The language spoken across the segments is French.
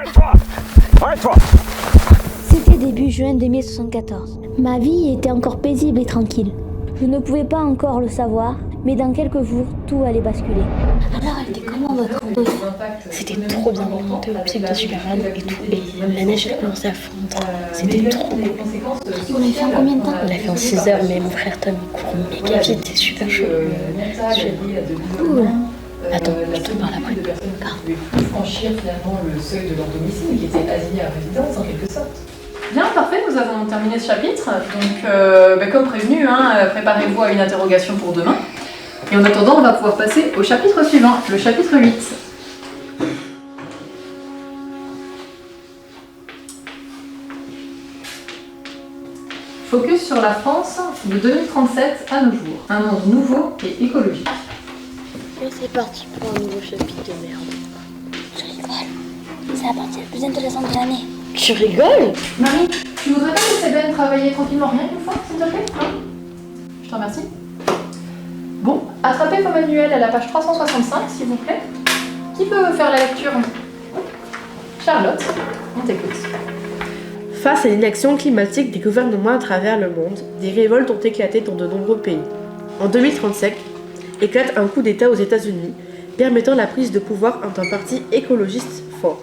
Arrête-toi! Arrête-toi! C'était début juin 2074. Ma vie était encore paisible et tranquille. Je ne pouvais pas encore le savoir, mais dans quelques jours, tout allait basculer. Alors, elle était comment votre randonnée? C'était trop bien, on montait au pied de Superman et tout, et la neige elle commençait à fondre. C'était trop cool. Vous l'avez fait en combien de temps? On l'a fait en 6 heures, mais mon frère Tom il court méga vite, c'est super chaud. Cool. Attends, je te parle après. Franchir finalement le seuil de leur domicile qui était assigné à résidence en quelque sorte. Bien, parfait, nous avons terminé ce chapitre. Donc, comme prévenu, préparez-vous à une interrogation pour demain. Et en attendant, on va pouvoir passer au chapitre suivant, le chapitre 8. Focus sur la France de 2037 à nos jours. Un monde nouveau et écologique. Et c'est parti pour un nouveau chapitre de merde. Je rigole. C'est la partie la plus intéressante de l'année. Tu rigoles? Marie, tu voudrais pas laisser Ben travailler tranquillement rien qu'une fois, s'il te plaît, hein? Je te remercie. Bon, attrapez vos manuels à la page 365, s'il vous plaît. Qui peut faire la lecture? Charlotte, on t'écoute. Face à l'inaction climatique des gouvernements à travers le monde, des révoltes ont éclaté dans de nombreux pays. En 2035, éclate un coup d'État aux États-Unis, permettant la prise de pouvoir d'un parti écologiste fort.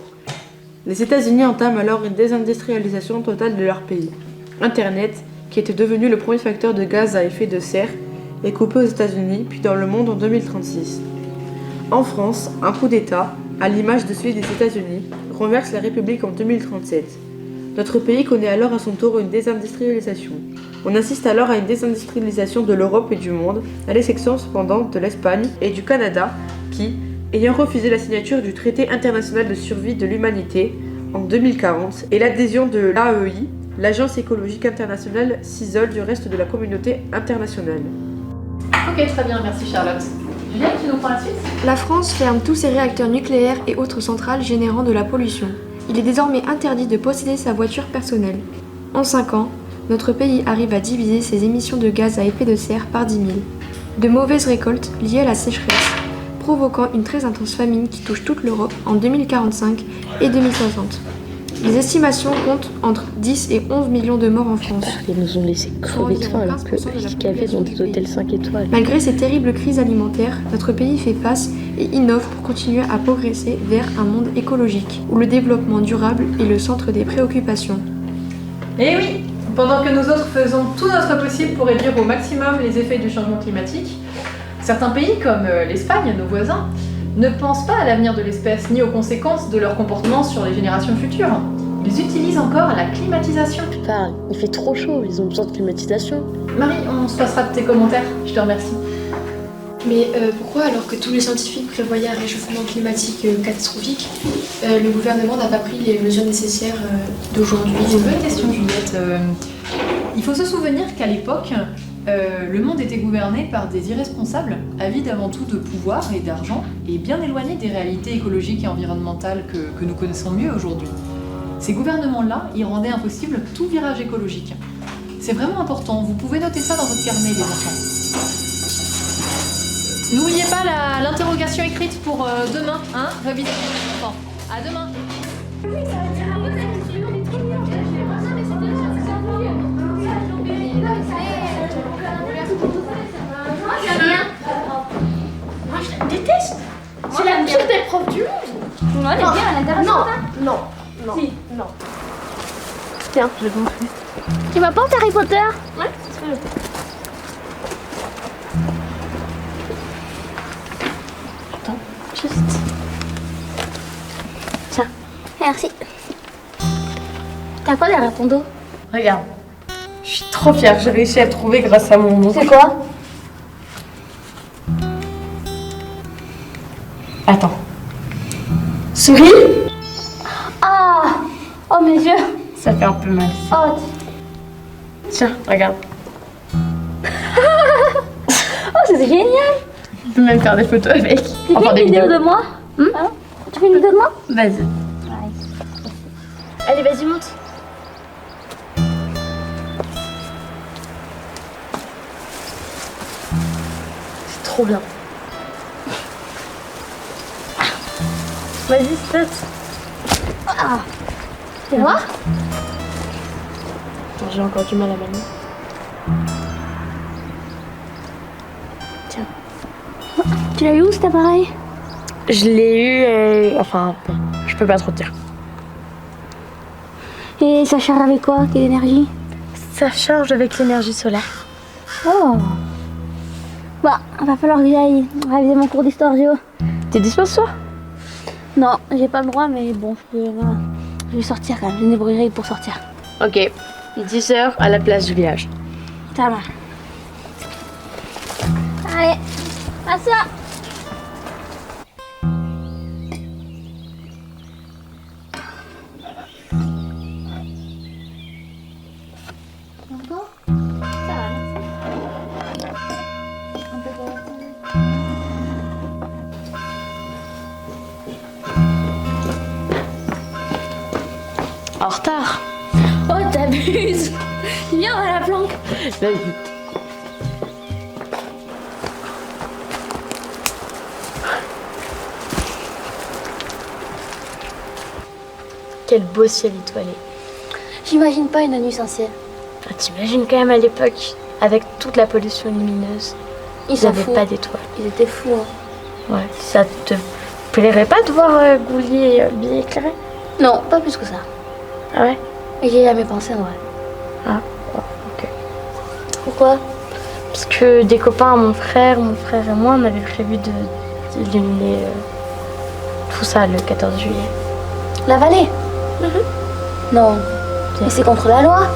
Les États-Unis entament alors une désindustrialisation totale de leur pays. Internet, qui était devenu le premier facteur de gaz à effet de serre, est coupé aux États-Unis puis dans le monde en 2036. En France, un coup d'État, à l'image de celui des États-Unis, renverse la République en 2037. Notre pays connaît alors à son tour une désindustrialisation. On assiste alors à une désindustrialisation de l'Europe et du monde, à l'exception cependant de l'Espagne et du Canada qui, ayant refusé la signature du traité international de survie de l'humanité en 2040 et l'adhésion de l'AEI, l'Agence écologique internationale s'isole du reste de la communauté internationale. Ok, très bien, merci Charlotte. Julien, tu nous prends la suite? La France ferme tous ses réacteurs nucléaires et autres centrales générant de la pollution. Il est désormais interdit de posséder sa voiture personnelle. En 5 ans, notre pays arrive à diviser ses émissions de gaz à effet de serre par 10 000. De mauvaises récoltes liées à la sécheresse, provoquant une très intense famine qui touche toute l'Europe en 2045 et 2060. Les estimations comptent entre 10 et 11 millions de morts en France. Ils nous ont laissé crever de faim alors qu'ils cavaient dans des hôtels 5 étoiles. Malgré ces terribles crises alimentaires, notre pays fait face et innove pour continuer à progresser vers un monde écologique, où le développement durable est le centre des préoccupations. Eh oui, pendant que nous autres faisons tout notre possible pour réduire au maximum les effets du changement climatique, certains pays comme l'Espagne, nos voisins, ne pensent pas à l'avenir de l'espèce ni aux conséquences de leur comportement sur les générations futures. Ils utilisent encore la climatisation. Putain, il fait trop chaud, ils ont besoin de climatisation. Marie, on se passera de tes commentaires, je te remercie. Mais pourquoi, alors que tous les scientifiques prévoyaient un réchauffement climatique catastrophique, le gouvernement n'a pas pris les mesures nécessaires d'aujourd'hui? C'est une bonne question, Juliette. Il faut se souvenir qu'à l'époque, le monde était gouverné par des irresponsables, avides avant tout de pouvoir et d'argent, et bien éloignés des réalités écologiques et environnementales que nous connaissons mieux aujourd'hui. Ces gouvernements-là, ils rendaient impossible tout virage écologique. C'est vraiment important, vous pouvez noter ça dans votre carnet, les enfants. N'oubliez pas l'interrogation écrite pour demain, hein, révisez les enfants. À demain. Moi, je la déteste. C'est la pire des profs du monde. Non, elle est bien, elle est intéressante. Non. Si. Non. Tiens, je vais te montrer. Tu m'apportes Harry Potter? Ouais, c'est ce que je fais. Attends, juste. Tiens, merci. T'as quoi derrière ton dos? Regarde, je suis trop fière, j'ai réussi à le trouver grâce à mon oncle. C'est quoi? Attends. Souris? Ah! Oh mes yeux! Ça fait un peu mal. Oh! Tiens, regarde. Oh, c'est génial! Tu peux même faire des photos avec. Tu fais une vidéo de moi? Hein? Tu fais une vidéo de moi? Vas-y. Ouais. Allez, vas-y, monte. C'est trop bien. Vas-y, stop. Ah, c'est moi? J'ai encore du mal à manier. Tu l'as eu où cet appareil? Je l'ai eu, enfin, bon, je peux pas trop te dire. Et ça charge avec quoi? Quelle énergie? Ça charge avec l'énergie solaire. Oh. Bah, va falloir que j'aille réviser mon cours d'histoire géo. T'es dispo ce soir? Non, j'ai pas le droit, mais bon, voilà. Je vais sortir quand même. Je me débrouillerai pour sortir. Ok, 10h à la place du village. Ça va. Allez, à ça. Encore? Ça va, merci. Un peu de... En retard. Oh, t'abuses. Viens, on va à la planque. Vas-y. Quel beau ciel étoilé. J'imagine pas une nuit sans ciel. Ah, t'imagines quand même à l'époque, avec toute la pollution lumineuse, ils s'en n'avaient foutent. pas d'étoiles. Ils étaient fous, hein. Ouais, ça te plairait pas de voir Goulier bien éclairé? Non, pas plus que ça. Ah ouais? Et j'y ai jamais pensé, en vrai. Ah, ouais, ok. Pourquoi? Parce que des copains, mon frère et moi, on avait prévu d'illuminer tout ça le 14 juillet. La vallée? Non. Mais c'est contre la loi.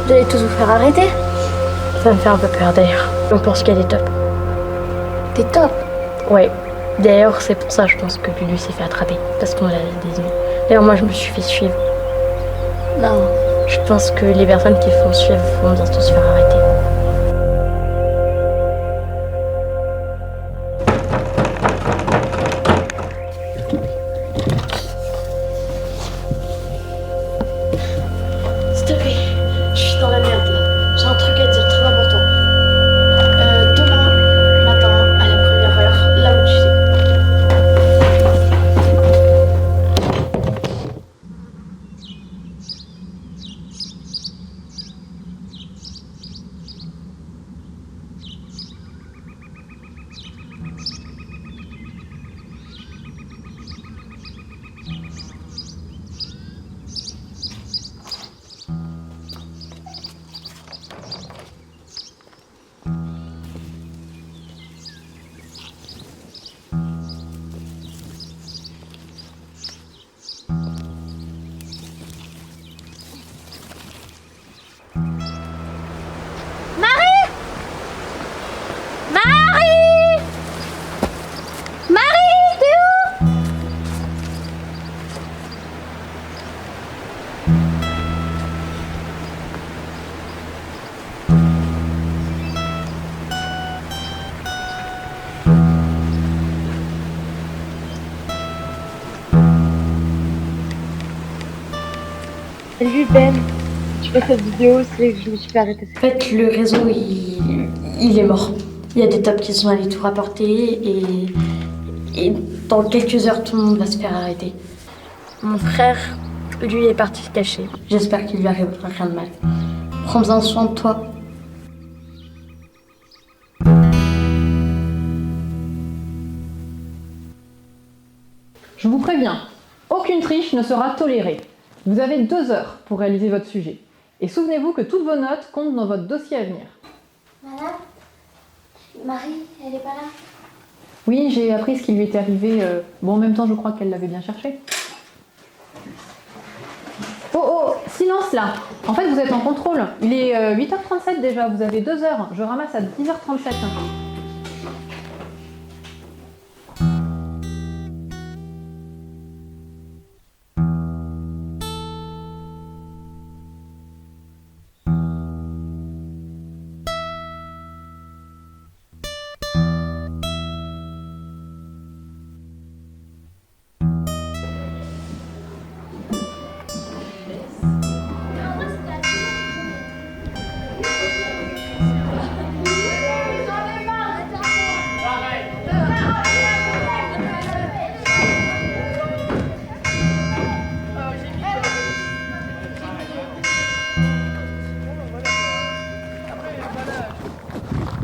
Vous allez tous vous faire arrêter. Ça me fait un peu peur d'ailleurs. On pense qu'il y a des tops. T'es top. Ouais. D'ailleurs, c'est pour ça, je pense que Lulu s'est fait attraper. Parce qu'on l'a désigné. D'ailleurs, moi, je me suis fait suivre. Non. Je pense que les personnes qui font suivre vont bientôt se faire arrêter. S'il te plaît, je suis dans la merde là. J'ai un truc à te dire très important. Demain matin, à la première heure, là où tu sais. Marie, t'es où? Salut Ben, je fais cette vidéo, c'est que je me suis fait arrêter. En fait, le réseau, il est mort. Il y a des tops qui sont allés tout rapporter et dans quelques heures, tout le monde va se faire arrêter. Mon frère, lui, est parti se cacher. J'espère qu'il lui arrivera rien de mal. Prends bien soin de toi. Je vous préviens, aucune triche ne sera tolérée. Vous avez 2 heures pour réaliser votre sujet. Et souvenez-vous que toutes vos notes comptent dans votre dossier à venir. Madame? Marie, elle est pas là? Oui, j'ai appris ce qui lui était arrivé. Bon, en même temps, je crois qu'elle l'avait bien cherché. Oh, silence là! En fait, vous êtes en contrôle. Il est 8h37 déjà, vous avez 2 heures. Je ramasse à 10h37.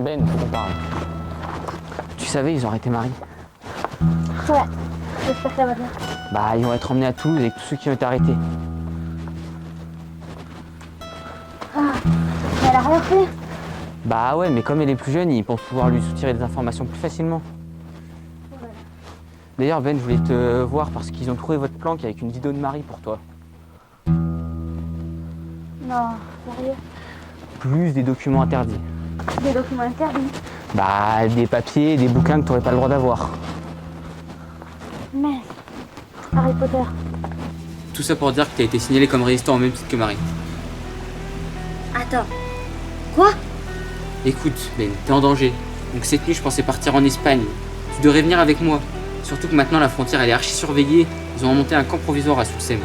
Ben, faut qu'on parle. Tu savais, ils ont arrêté Marie. Ouais, j'espère que ça va bien. Bah, ils vont être emmenés à Toulouse avec tous ceux qui ont été arrêtés. Ah, mais elle a rien fait. Bah ouais, mais comme elle est plus jeune, ils pensent pouvoir lui soutirer des informations plus facilement. Ouais. D'ailleurs, Ben, je voulais te voir parce qu'ils ont trouvé votre planque avec une vidéo de Marie pour toi. Non, sérieux. Plus des documents interdits. Des documents interdits. Bah, des papiers, des bouquins que t'aurais pas le droit d'avoir. Mais Harry Potter. Tout ça pour dire que t'as été signalé comme résistant au même titre que Marie. Attends. Quoi? Écoute, Ben, t'es en danger. Donc cette nuit, je pensais partir en Espagne. Tu devrais venir avec moi. Surtout que maintenant, la frontière, elle est archi surveillée. Ils ont monté un camp provisoire à Soulsem.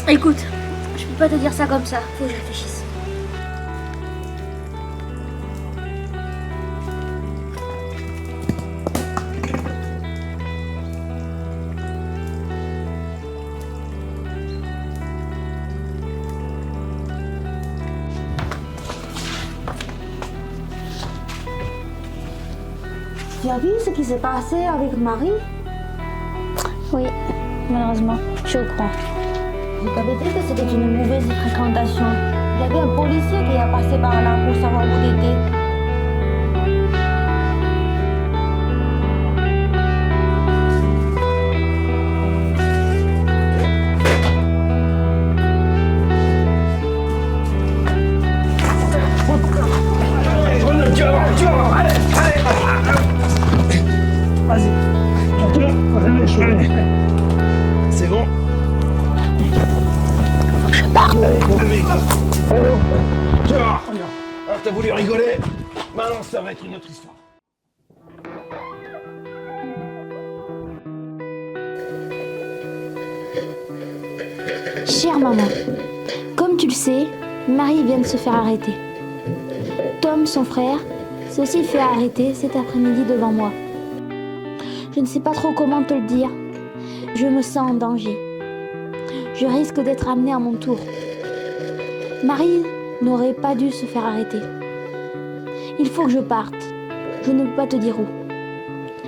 Écoute, je peux pas te dire ça comme ça. Faut que je réfléchisse. Tu as vu ce qui s'est passé avec Marie? Oui, malheureusement, je suis au courant. Je t'avais dit que c'était une mauvaise fréquentation. Il y avait un policier qui est passé par là pour savoir où t'étais. C'est bon. Je pars. Alors t'as voulu rigoler? Maintenant ça va être une autre histoire. Chère maman, comme tu le sais, Marie vient de se faire arrêter. Tom, son frère, s'est aussi fait arrêter cet après-midi devant moi. Je ne sais pas trop comment te le dire. Je me sens en danger. Je risque d'être amenée à mon tour. Marie n'aurait pas dû se faire arrêter. Il faut que je parte. Je ne peux pas te dire où.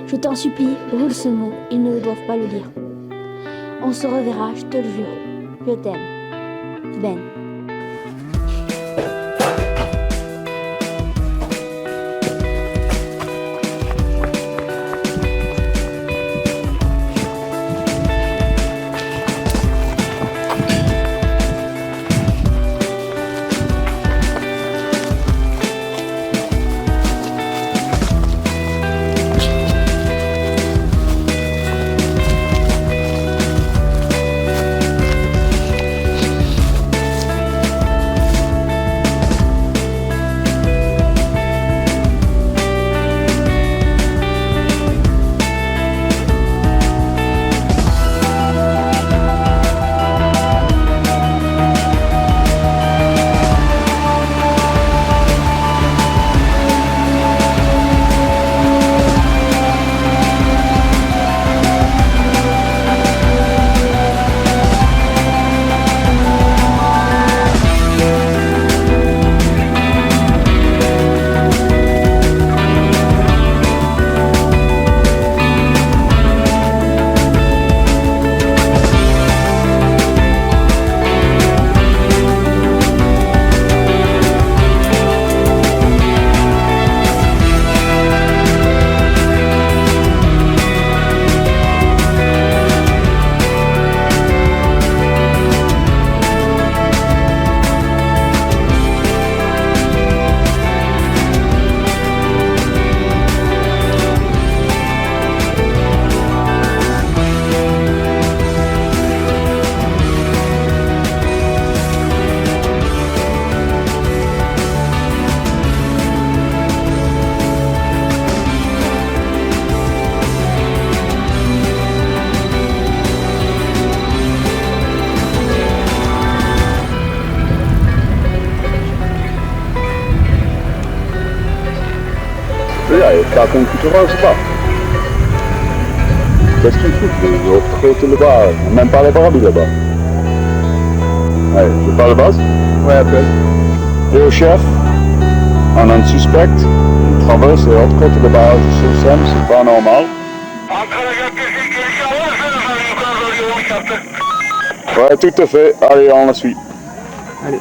Je t'en supplie, brûle ce mot. Ils ne doivent pas le lire. On se reverra, je te le jure. Je t'aime. Ben. Quelqu'un qui te range pas. Qu'est-ce qu'il fout? Je retraite le bas, même pas les bras là-bas. Ouais, je parle basse? Ouais, un peu. Et au chef? On a un suspect. Il traverse l'autre côté de barrage de Sault-Sam, c'est pas normal. Ouais, tout à fait. Allez, on la suit. Allez,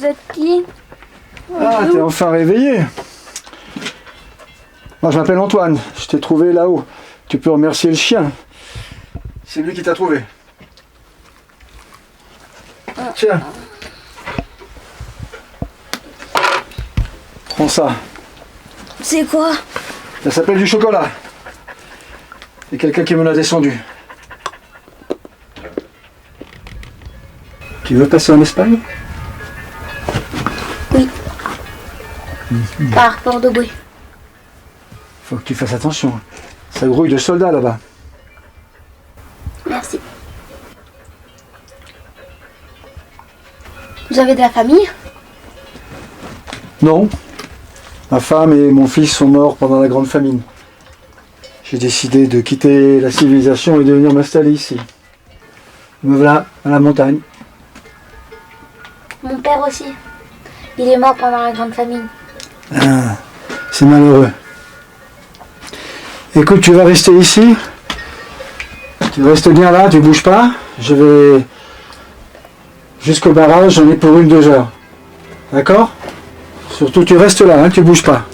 Vous êtes qui? Ah, t'es enfin réveillé. Moi, je m'appelle Antoine. Je t'ai trouvé là-haut. Tu peux remercier le chien. C'est lui qui t'a trouvé. Tiens. Prends ça. C'est quoi? Ça s'appelle du chocolat. Il y a quelqu'un qui me l'a descendu. Tu veux passer en Espagne? Oui. Par port de bruit. Faut que tu fasses attention. Ça grouille de soldats là-bas. Merci. Vous avez de la famille? Non. Ma femme et mon fils sont morts pendant la grande famine. J'ai décidé de quitter la civilisation et de venir m'installer ici. Me voilà à la montagne. Mon père aussi. Il est mort pendant la grande famine. Ah, c'est malheureux. Écoute, tu vas rester ici. Tu restes bien là, tu bouges pas. Je vais jusqu'au barrage, j'en ai pour 1-2 heures. D'accord? Surtout tu restes là, hein, tu bouges pas.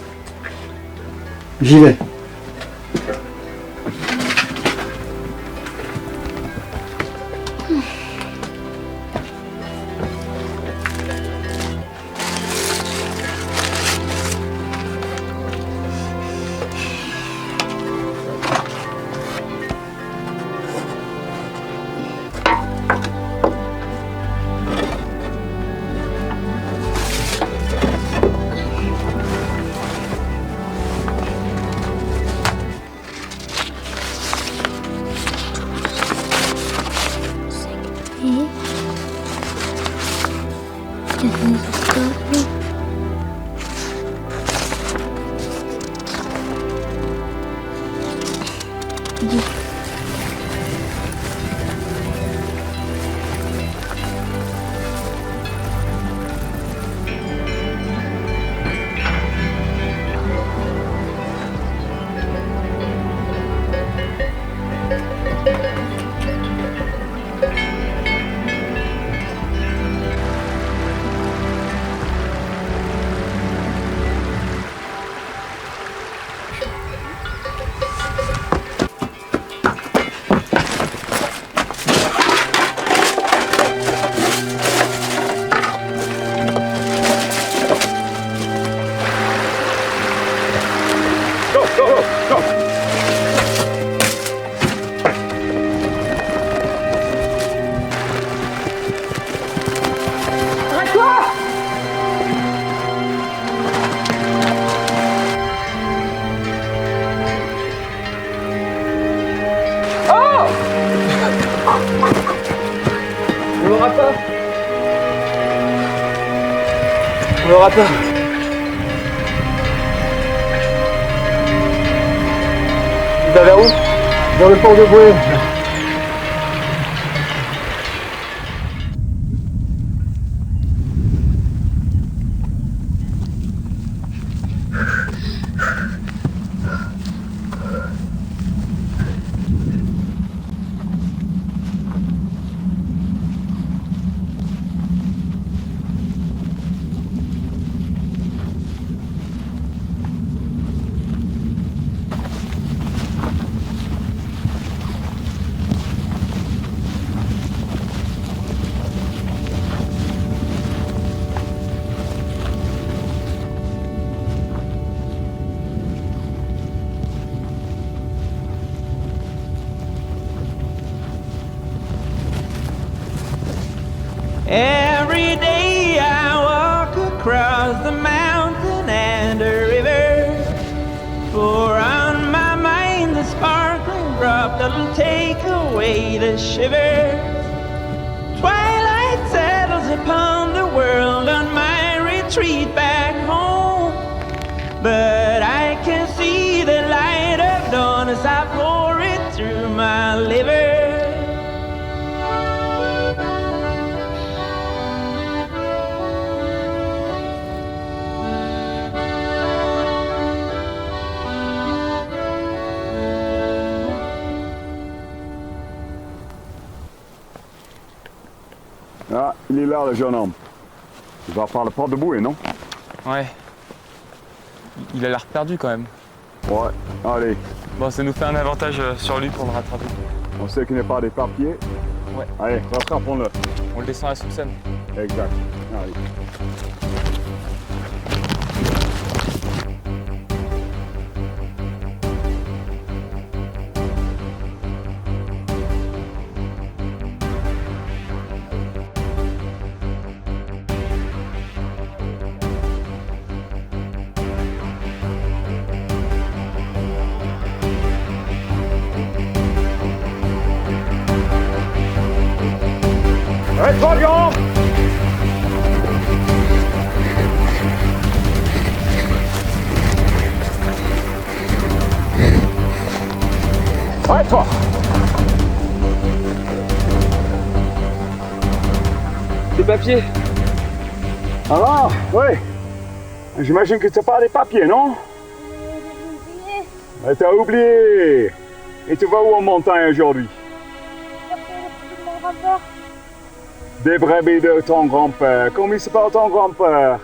J'y vais. On l'aura pas. On l'aura pas. Tu vas vers où? Vers le port de Boué. Every day I walk across the mountain and the river, for on my mind the sparkling drop that'll take away the shiver. Twilight settles upon the world on my retreat back home, but I can see the light of dawn as I pour it through my liver. Ah, il est là le jeune homme. Il va faire le porte de bouée, non? Ouais. Il a l'air perdu quand même. Ouais, allez. Bon, ça nous fait un avantage sur lui pour le rattraper. On sait qu'il n'est pas des papiers. Ouais. Allez, rattrapons-le. On le descend à Soupçonne. Exact. Allez. Allez, toi, Guillaume! Ouais, toi! Des papiers. Ah, ouais. J'imagine que c'est pas des papiers, non? Mais t'as oublié. Et tu vas où en montagne aujourd'hui? Des brebis de ton grand-père. Comment il s'appelle ton grand-père?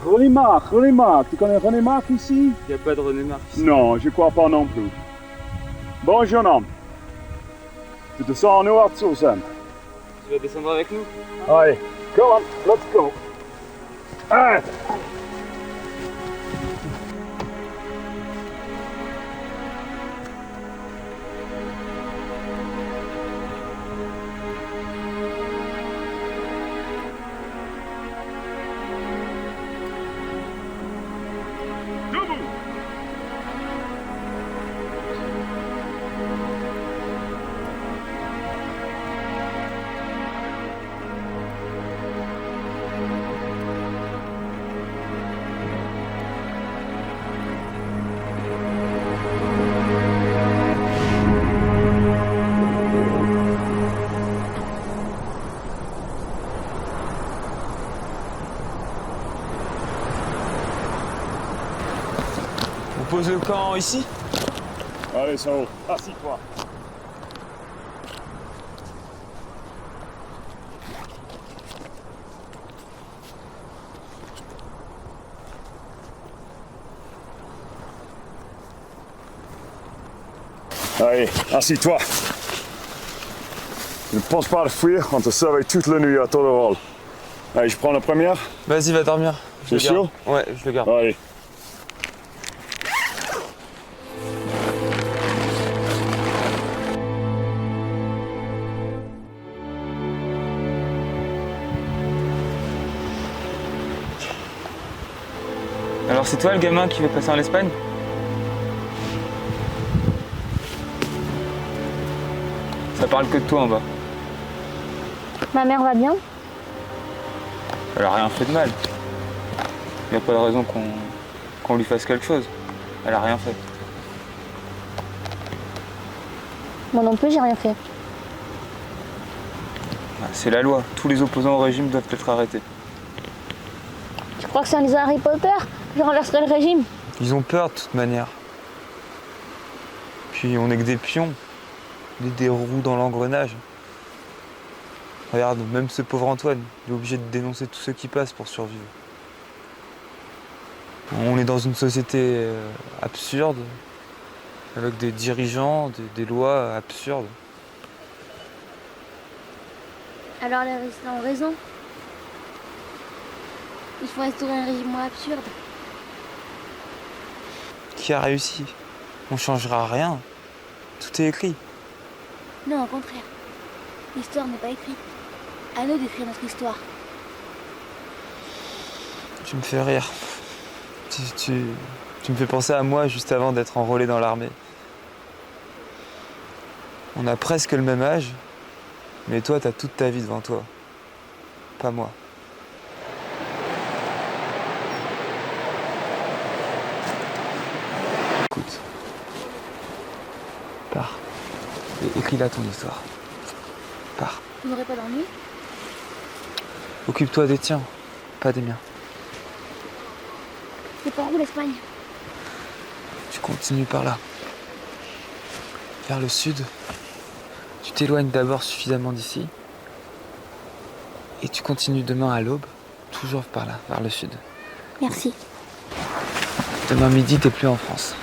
René Marc. René Marc. Tu connais René Marc ici? Il n'y a pas de René Marc ici. Non, je crois pas non plus. Bon jeune homme. Tu te sens nous à Soussan. Tu vas descendre avec nous? Allez, come on, let's go. Allez. On pose le camp ici? Allez, Sao, assis-toi. Allez, assis-toi. Ne pense pas à fuir, on te surveille toute la nuit à tour de rôle. Allez, je prends la première. Vas-y, va dormir. C'est sûr? Ouais, je le garde. Allez. Alors c'est toi le gamin qui veut passer en Espagne? Ça parle que de toi en bas. Ma mère va bien? Elle a rien fait de mal. Il n'y a pas de raison qu'on lui fasse quelque chose. Elle a rien fait. Moi non plus, j'ai rien fait. C'est la loi. Tous les opposants au régime doivent être arrêtés. Tu crois que c'est un des Harry Potter? Je renverserai le régime. Ils ont peur de toute manière. Puis on est que des pions. Des roues dans l'engrenage. Regarde, même ce pauvre Antoine, il est obligé de dénoncer tous ceux qui passent pour survivre. On est dans une société absurde, avec des dirigeants, des lois absurdes. Alors les résistants ont raison. Il faut instaurer un régime moins absurde. Qui a réussi? On changera rien. Tout est écrit. Non, au contraire. L'histoire n'est pas écrite. À nous d'écrire notre histoire. Tu me fais rire. Tu me fais penser à moi juste avant d'être enrôlé dans l'armée. On a presque le même âge, mais toi, t'as toute ta vie devant toi. Pas moi. Écoute. Pars. Et écris-la ton histoire. Pars. Vous n'aurez pas d'ennui? Occupe-toi des tiens, pas des miens. C'est par où l'Espagne? Tu continues par là. Vers le sud. Tu t'éloignes d'abord suffisamment d'ici. Et tu continues demain à l'aube, toujours par là, vers le sud. Merci. Demain midi, t'es plus en France.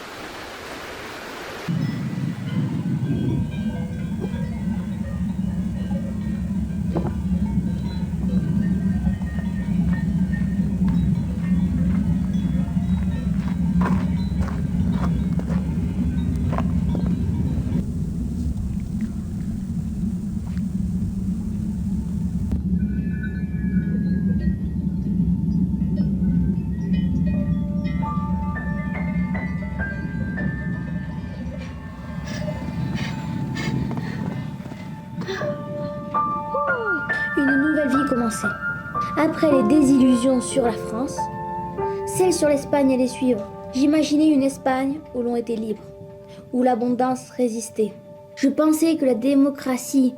Une nouvelle vie commençait. Après les désillusions sur la France, celle sur l'Espagne allait suivre. J'imaginais une Espagne où l'on était libre, où l'abondance résistait. Je pensais que la démocratie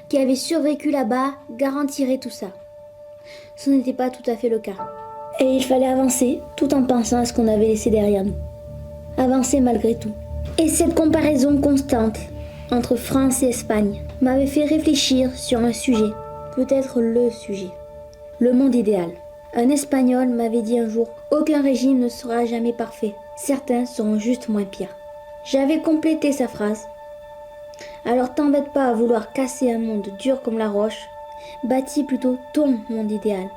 qui avait survécu là-bas garantirait tout ça. Ce n'était pas tout à fait le cas. Et il fallait avancer tout en pensant à ce qu'on avait laissé derrière nous. Avancer malgré tout. Et cette comparaison constante entre France et Espagne m'avait fait réfléchir sur un sujet, peut-être le sujet, le monde idéal. Un Espagnol m'avait dit un jour, aucun régime ne sera jamais parfait, certains seront juste moins pires. J'avais complété sa phrase. Alors t'embête pas à vouloir casser un monde dur comme la roche, bâtis plutôt ton monde idéal,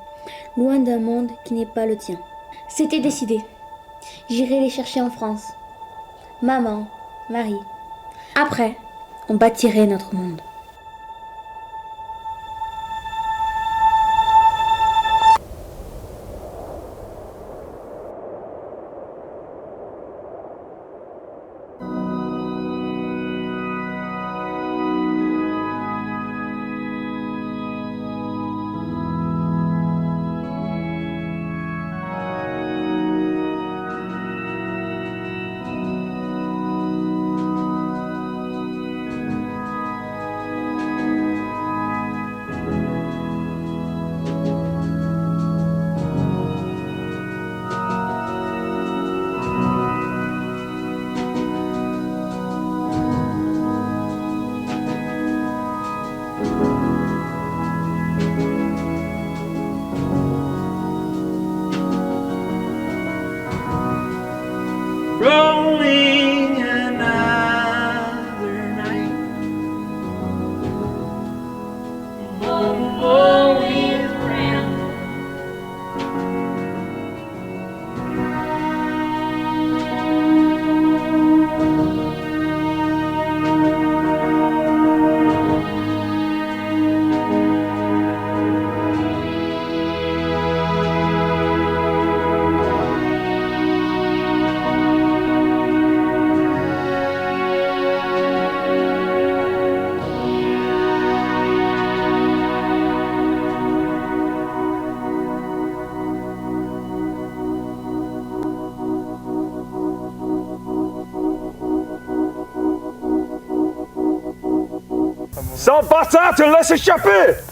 loin d'un monde qui n'est pas le tien. C'était décidé, j'irai les chercher en France. Maman, Marie. Après, on bâtirait notre monde. Rolling another night. Home is round. Sans bâtard, te laisse échapper!